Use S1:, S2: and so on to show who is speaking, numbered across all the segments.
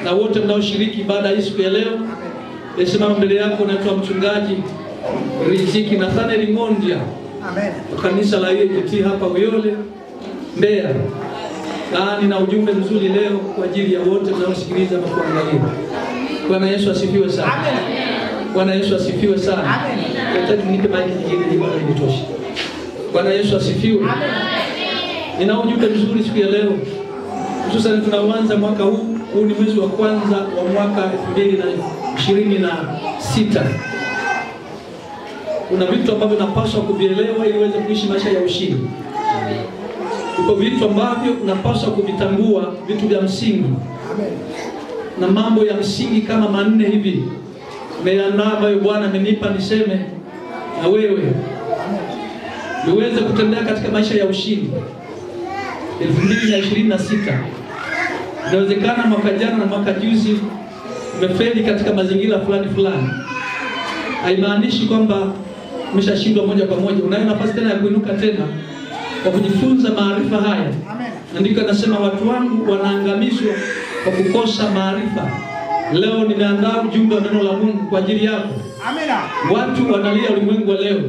S1: Na wote mnaoshiriki ibada hii siku ya leo. Nisimama mbele yako naitwa mchungaji Riziki Nathaniel Ngondia. Amen. Kanisa la EAGT hapa Uyole, Mbeya. Nina ujumbe mzuri leo kwa ajili ya wote mnaosikiliza na kuangalia. Bwana Yesu asifiwe sana. Amen. Bwana Yesu asifiwe sana. Amen. Nataka nipe maiki nyingine bwana initoshe. Bwana Yesu asifiwe. Amen. Nina ujumbe mzuri siku ya leo. Hususan tunaanza mwaka huu. Huu ni mwezi wa kwanza wa mwaka 2026. Kuna vitu ambavyo napaswa kuvielewa ili uweze kuishi maisha ya ushindi. Kuna vitu ambavyo unapaswa kuvitambua, vitu vya msingi. Na mambo ya msingi kama manne hivi. Nimeandaa ambayo Bwana amenipa niseme na wewe. Niweze kutembea katika maisha ya ushindi. 2026. Inawezekana mwaka jana na mwaka juzi umefeli katika mazingira fulani. Haimaanishi kwamba umeshashindwa moja kwa moja. Unayo nafasi tena ya kuinuka tena kwa kujifunza maarifa haya. Amen. Andiko nasema watu wangu wanaangamizwa kwa kukosa maarifa. Leo nimeandaa ujumbe wa neno la Mungu kwa ajili yako. Amen. Watu wanalia ulimwengu wa leo.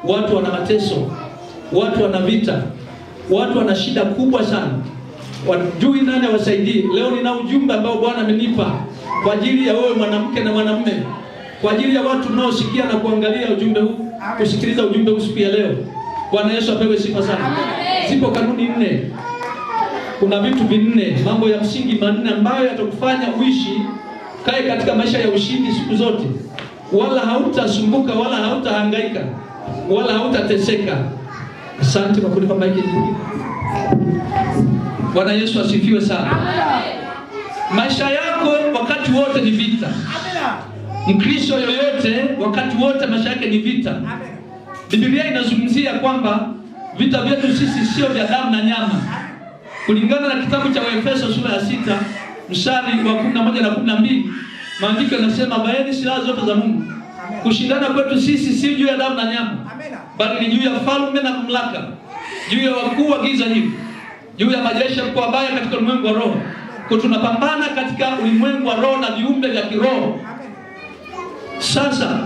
S1: Watu wana mateso. Watu wana vita. Watu wana shida kubwa sana. Wajui nani wasaidie. Leo nina ujumbe ambao Bwana amenipa kwa ajili ya wewe mwanamke na mwanamume. Kwa ajili ya watu mnaosikia na kuangalia ujumbe huu, kusikiliza ujumbe huu siku ya leo. Bwana Yesu apewe sifa sana. Zipo kanuni 4. Kuna vitu vinne, mambo ya msingi manne ambayo yatakufanya uishi kae katika maisha ya ushindi siku zote. Wala hautasumbuka, wala hautahangaika, wala hautateseka. Asante kwa kunipa maiki hii. Bwana Yesu asifiwe sana. Amen. Maisha yako wakati wote ni vita. Amen. Mkristo yoyote wakati wote maisha yake ni vita. Amen. Biblia inazungumzia kwamba vita vyetu sisi sio vya damu na nyama. Kulingana na kitabu cha Waefeso sura ya 6 mstari wa 11 na 12, maandiko yanasema vaeni silaha zote za Mungu. Amen. Kushindana kwetu sisi si juu ya damu na nyama. Amen. Bali ni juu ya falme na mamlaka, juu ya wakuu wa giza hili, juu ya majeshi ya mabaya katika ulimwengu wa roho. Kwa tunapambana katika ulimwengu wa roho na viumbe vya kiroho. Sasa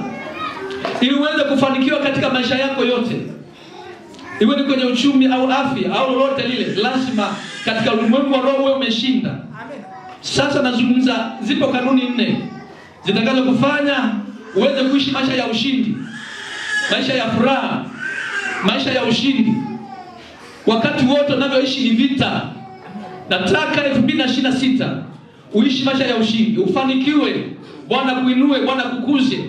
S1: ili uweze kufanikiwa katika maisha yako yote, iwe ni kwenye uchumi au afya au lolote lile, lazima katika ulimwengu wa roho uwe umeshinda. Sasa nazungumza, zipo kanuni 4 zitakazo kufanya uweze kuishi maisha ya ushindi, maisha ya furaha, maisha ya ushindi. Wakati wote unavyoishi ni vita. Nataka 2026 uishi maisha ya ushindi, ufanikiwe, Bwana kuinue, Bwana kukuze.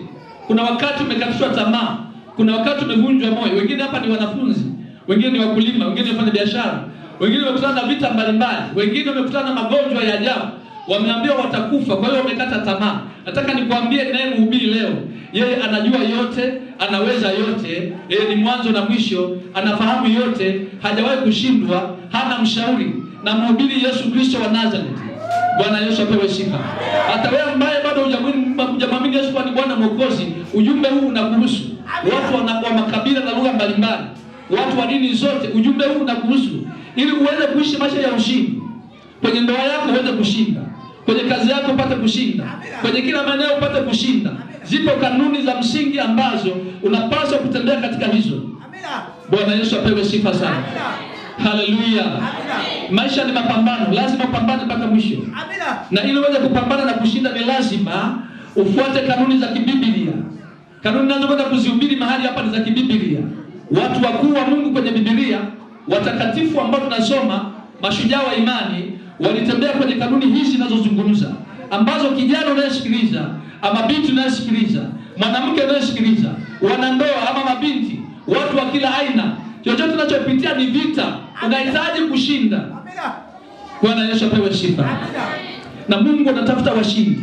S1: Kuna wakati umekatishwa tamaa, kuna wakati umevunjwa moyo. Wengine hapa ni wanafunzi, wengine ni wakulima, wengine wafanya biashara, wengine wamekutana na vita mbalimbali, wengine wamekutana na magonjwa ya ajabu, wameambiwa watakufa, kwa hiyo wamekata tamaa. Nataka nikwambie naye mhubiri leo, yeye anajua yote, anaweza yote, yeye ni mwanzo na mwisho, anafahamu yote, hajawahi kushindwa, hana mshauri, na mhubiri Yesu Kristo wa Nazareth. Bwana Yesu apewe sifa. Hata wewe ambaye bado hujamwamini Yesu kwa ni Bwana Mwokozi, ujumbe huu unakuhusu. Watu wa makabila na lugha mbalimbali, watu wa dini zote, ujumbe huu unakuhusu ili uweze kuishi maisha ya ushindi. Kwenye ndoa yako uweze kushinda, kwenye kazi yako upate kushinda, kwenye kila maeneo upate kushinda. Zipo kanuni za msingi ambazo unapaswa kutembea katika hizo. Bwana Yesu apewe sifa sana. Haleluya. Maisha ni mapambano, lazima upambane mpaka mwisho. Na ili uweze kupambana na kushinda ni lazima ufuate kanuni za kibiblia. Kanuni ninazokwenda kuzihubiri mahali hapa ni za kibiblia. Watu wakuu wa Mungu kwenye Biblia, watakatifu ambao tunasoma, mashujaa wa imani, walitembea kwenye kanuni hizi ninazozungumza, ambazo kijana unayesikiliza, ama binti unayesikiliza, mwanamke unayesikiliza, wanandoa ama mabinti, watu wa kila aina, chochote tunachopitia ni vita, unahitaji kushinda. Bwana Yesu apewe sifa. Na Mungu anatafuta washindi.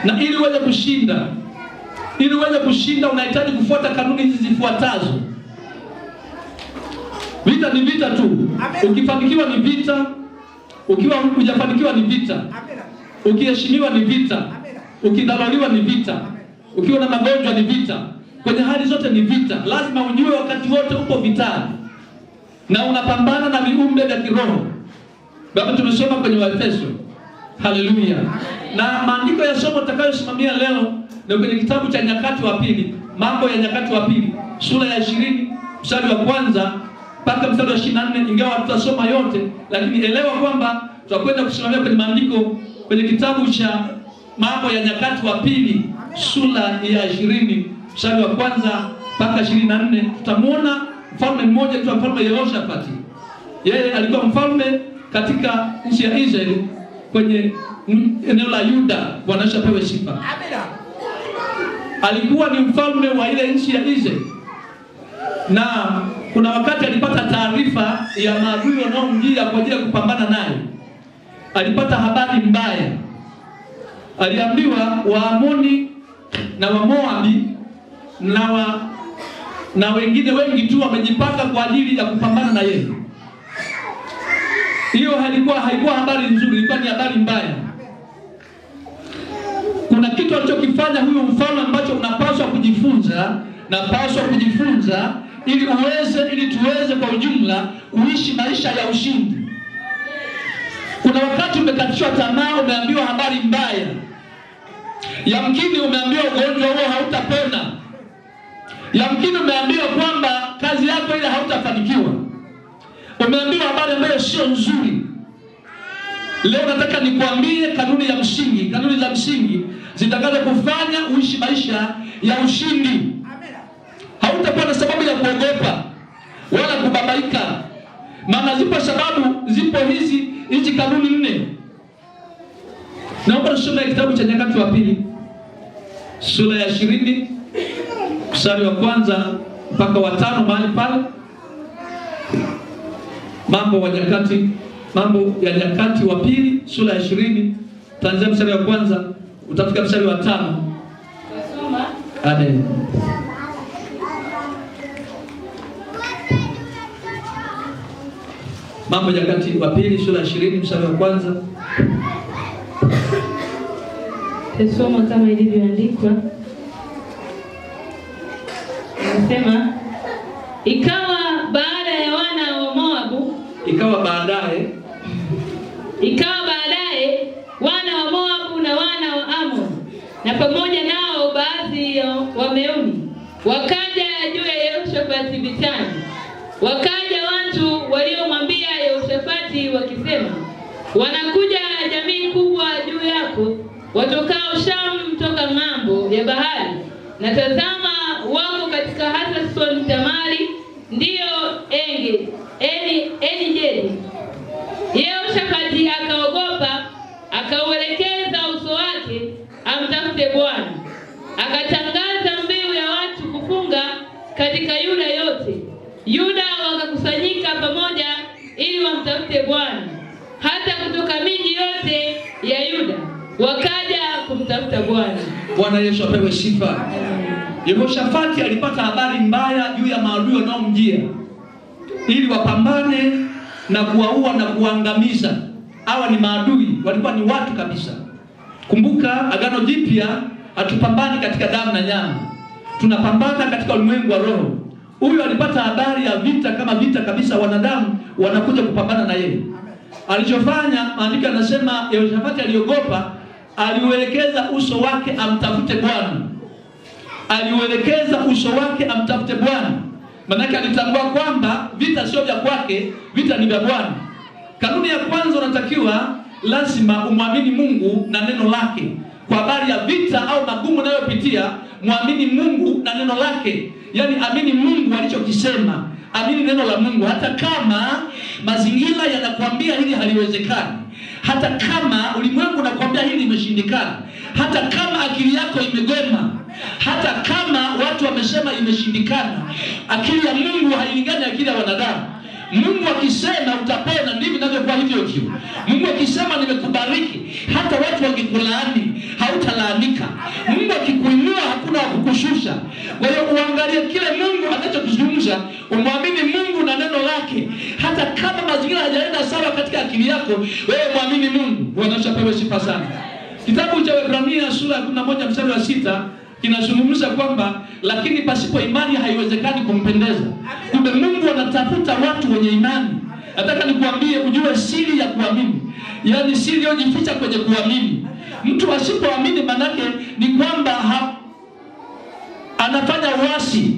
S1: Na ili uweze kushinda, unahitaji kufuata kanuni hizi zifuatazo. Vita ni vita tu. Ukifanikiwa ni vita, ukiwa hujafanikiwa ni vita. Ukiheshimiwa ni vita, ukidhaliliwa ni vita, ukiwa na magonjwa ni vita. Kwenye hali zote ni vita. Lazima ujue wakati wote upo vitani na unapambana na viumbe vya kiroho. Baba tumesoma kwenye Waefeso Haleluya. Na maandiko ya somo tutakayosimamia leo ni kwenye kitabu cha Nyakati wa Pili, Mambo ya Nyakati wa Pili, sura ya 20 mstari wa kwanza mpaka mstari wa 24. Ingawa tutasoma yote, lakini elewa kwamba tutakwenda kusimamia kwenye maandiko kwenye kitabu cha Mambo ya Nyakati wa Pili, sura ya 20 mstari wa kwanza mpaka 24. Tutamwona mfalme mmoja tu, mfalme Yehoshafati. Yeye alikuwa mfalme katika nchi ya Israeli kwenye eneo la Yuda. Bwana Yesu apewe sifa. Amina. Alikuwa ni mfalme wa ile nchi ya Israeli, na kuna wakati alipata taarifa ya maadui wanaomjia kwa ajili ya kupambana naye. Alipata habari mbaya. Aliambiwa Waamoni na Wamoabi na wengine wengi tu wamejipanga kwa ajili ya kupambana na yeye. Hiyo haikuwa habari nzuri, ilikuwa ni habari mbaya. Kuna kitu alichokifanya huyo mfalme ambacho unapaswa kujifunza, ili tuweze kwa ujumla kuishi maisha ya ushindi. Kuna wakati umekatishwa tamaa, umeambiwa habari mbaya. Yamkini umeambiwa ugonjwa huo hautapona. Yamkini umeambiwa kwamba kazi yako ile hautafanikiwa. Umeambiwa habari ambayo sio nzuri. Leo nataka nikwambie kanuni za msingi zitakazo kufanya uishi maisha ya ushindi. Hautakuwa na sababu ya kuogopa wala kubabaika. Maana zipo hizi kanuni 4. Naomba tusome kitabu cha Nyakati wa Pili, sura ya 20 mstari wa kwanza mpaka wa 5, mahali pale. Mambo ya Nyakati wa Pili, sura ya 20, tuanze mstari wa kwanza utafika mstari wa 5.
S2: Tasoma.
S1: Amen. Mambo ya Nyakati wa Pili, sura ya 20 mstari wa kwanza.
S2: Tasoma kama ilivyoandikwa. Nasema, ikawa baadaye wana wa Moabu na wana wa Amon na pamoja nao baadhi ya Wameuni wakaja juu ya Yehoshafati vitani. Wakaja watu waliomwambia Yehoshafati wakisema, wanakuja jamii kubwa juu yako watokao Shamu toka ng'ambo ya bahari, na tazama wako katika Hasason Tamari, ndiyo Eni Gedi. Yehoshafati akaogopa, akauelekeza uso wake amtafute Bwana. Akatangaza mbiu ya watu kufunga katika Yuda yote. Yuda wakakusanyika pamoja ili wamtafute Bwana, hata kutoka miji yote ya Yuda wakaja kumtafuta Bwana.
S1: Bwana Yesu apewe sifa. Yehoshafati alipata habari mbaya juu ya maadui wanaomjia ili wapambane na kuwaua na kuangamiza. Hawa ni maadui, walikuwa ni watu kabisa. Kumbuka Agano Jipya hatupambani katika damu na nyama, tunapambana katika ulimwengu wa roho. Huyu alipata habari ya vita kama vita kabisa, wanadamu wanakuja kupambana na yeye. Alichofanya, maandiko yanasema Yehoshafati aliogopa, aliuelekeza uso wake amtafute Bwana. Maana alitambua kwamba vita sio vya kwake, vita ni vya Bwana. Kanuni ya kwanza, unatakiwa lazima umwamini Mungu na neno lake. Kwa habari ya vita au magumu unayopitia, muamini Mungu na neno lake. Yaani amini Mungu alichokisema, amini neno la Mungu hata kama mazingira yanakuambia hili haliwezekani. Hata kama ulimwengu unakuambia hili limeshindikana. Hata kama akili yako imegoma. Hata kama watu wamesema imeshindikana. Akili ya Mungu hailingani akili ya wanadamu. Mungu akisema utapona, ndivyo inavyokuwa hivyo. Mungu akisema nimekubariki, hata watu wakikulaani hautalaanika. Mungu akikuinua hakuna wa kukushusha. Kwa hiyo uangalie kile Mungu anachokizungumza, umwamini Mungu na neno lake. Hata kama mazingira hayajaenda sawa katika akili yako, wewe muamini Mungu. Bwana apewe sifa sana. Kitabu cha Waebrania sura ya 11 mstari wa 6 kinazungumza kwamba lakini pasipo imani haiwezekani kumpendeza. Kumbe Mungu anatafuta watu wenye imani. Nataka nikuambie ujue siri ya kuamini. Yaani siri iliyojificha kwenye kuamini. Mtu asipoamini manake ni kwamba anafanya uasi.